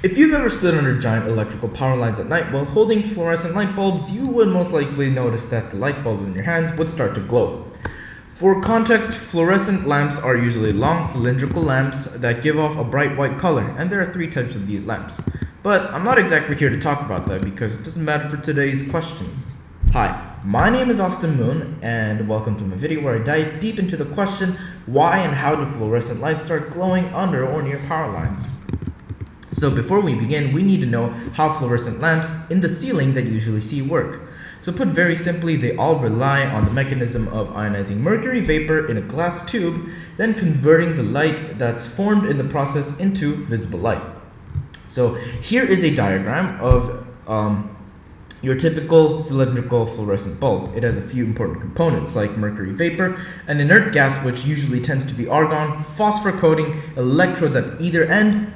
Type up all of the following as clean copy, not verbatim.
If you've ever stood under giant electrical power lines at night while holding fluorescent light bulbs, you would most likely notice that the light bulb in your hands would start to glow. For context, fluorescent lamps are usually long cylindrical lamps that give off a bright white color, and there are 3 types of these lamps. But I'm not exactly here to talk about that because it doesn't matter for today's question. Hi, my name is Austin Moon, and welcome to my video where I dive deep into the question, why and how do fluorescent lights start glowing under or near power lines? So before we begin, we need to know how fluorescent lamps in the ceiling that you usually see work. So put very simply, they all rely on the mechanism of ionizing mercury vapor in a glass tube, then converting the light that's formed in the process into visible light. So here is a diagram of your typical cylindrical fluorescent bulb. It has a few important components like mercury vapor, an inert gas which usually tends to be argon, phosphor coating, electrodes at either end,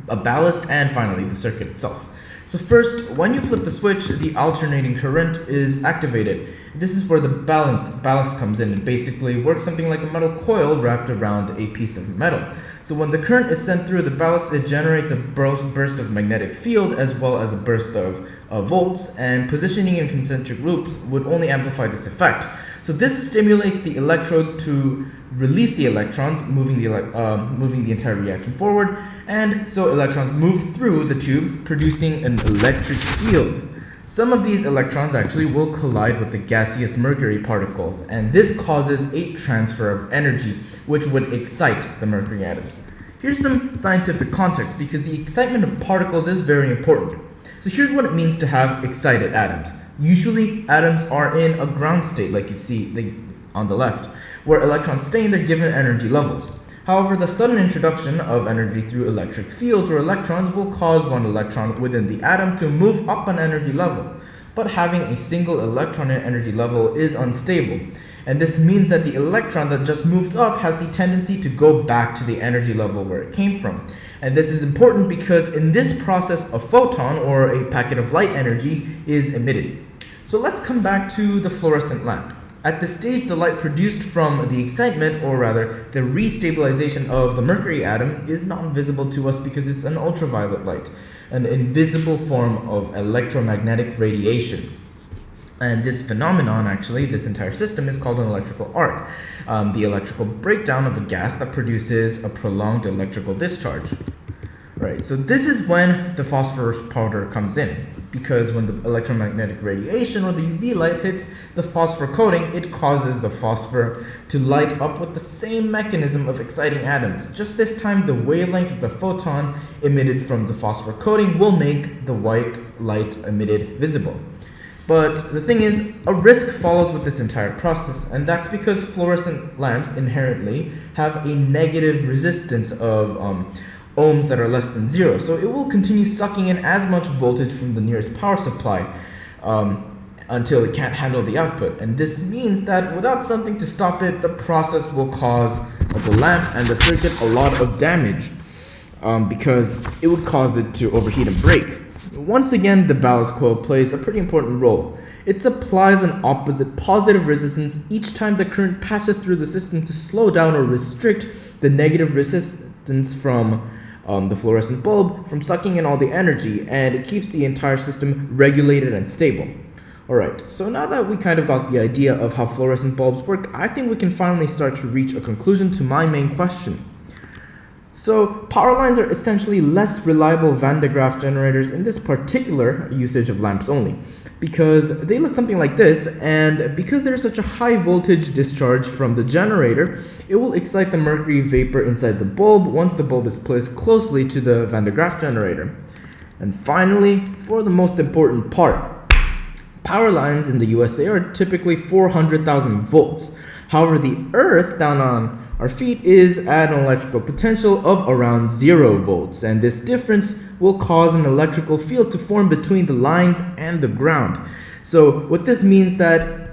a ballast, and finally the circuit itself. So first, when you flip the switch, the alternating current is activated. This is where the ballast comes in. It basically works something like a metal coil wrapped around a piece of metal. So when the current is sent through the ballast, it generates a burst of magnetic field as well as a burst of volts, and positioning in concentric loops would only amplify this effect. So this stimulates the electrodes to release the electrons, moving the entire reaction forward, and so electrons move through the tube, producing an electric field. Some of these electrons actually will collide with the gaseous mercury particles, and this causes a transfer of energy, which would excite the mercury atoms. Here's some scientific context, because the excitement of particles is very important. So here's what it means to have excited atoms. Usually, atoms are in a ground state, like you see on the left, where electrons stay in their given energy levels. However, the sudden introduction of energy through electric fields or electrons will cause one electron within the atom to move up an energy level. But having a single electron in energy level is unstable. And this means that the electron that just moved up has the tendency to go back to the energy level where it came from. And this is important because in this process, a photon or a packet of light energy is emitted. So let's come back to the fluorescent lamp. At this stage, the light produced from the excitement, or rather the restabilization of the mercury atom, is not visible to us because it's an ultraviolet light, an invisible form of electromagnetic radiation. And this phenomenon, actually, this entire system is called an electrical arc, the electrical breakdown of a gas that produces a prolonged electrical discharge. Right, so this is when the phosphorus powder comes in, because when the electromagnetic radiation or the UV light hits the phosphor coating, it causes the phosphor to light up with the same mechanism of exciting atoms. Just this time, the wavelength of the photon emitted from the phosphor coating will make the white light emitted visible. But the thing is, a risk follows with this entire process, and that's because fluorescent lamps inherently have a negative resistance of ohms that are less than 0. So it will continue sucking in as much voltage from the nearest power supply until it can't handle the output. And this means that without something to stop it, the process will cause the lamp and the circuit a lot of damage because it would cause it to overheat and break. Once again, the ballast coil plays a pretty important role. It supplies an opposite positive resistance each time the current passes through the system to slow down or restrict the negative resistance from the fluorescent bulb from sucking in all the energy, and it keeps the entire system regulated and stable. Alright, so now that we kind of got the idea of how fluorescent bulbs work, I think we can finally start to reach a conclusion to my main question. So, power lines are essentially less reliable Van de Graaff generators in this particular usage of lamps only, because they look something like this, and because there's such a high voltage discharge from the generator, it will excite the mercury vapor inside the bulb once the bulb is placed closely to the Van de Graaff generator. And finally, for the most important part, power lines in the USA are typically 400,000 volts. However, the earth down on our feet is at an electrical potential of around 0 volts, and this difference will cause an electrical field to form between the lines and the ground. So what this means that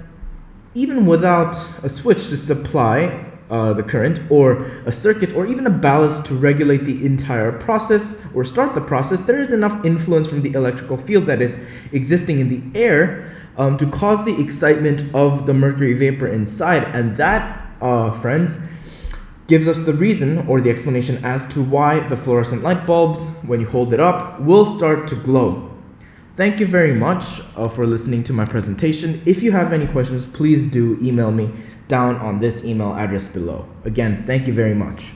even without a switch to supply the current, or a circuit, or even a ballast to regulate the entire process or start the process, there is enough influence from the electrical field that is existing in the air to cause the excitement of the mercury vapor inside, and that, friends, gives us the reason or the explanation as to why the fluorescent light bulbs, when you hold it up, will start to glow. Thank you very much for listening to my presentation. If you have any questions, please do email me down on this email address below. Again, thank you very much.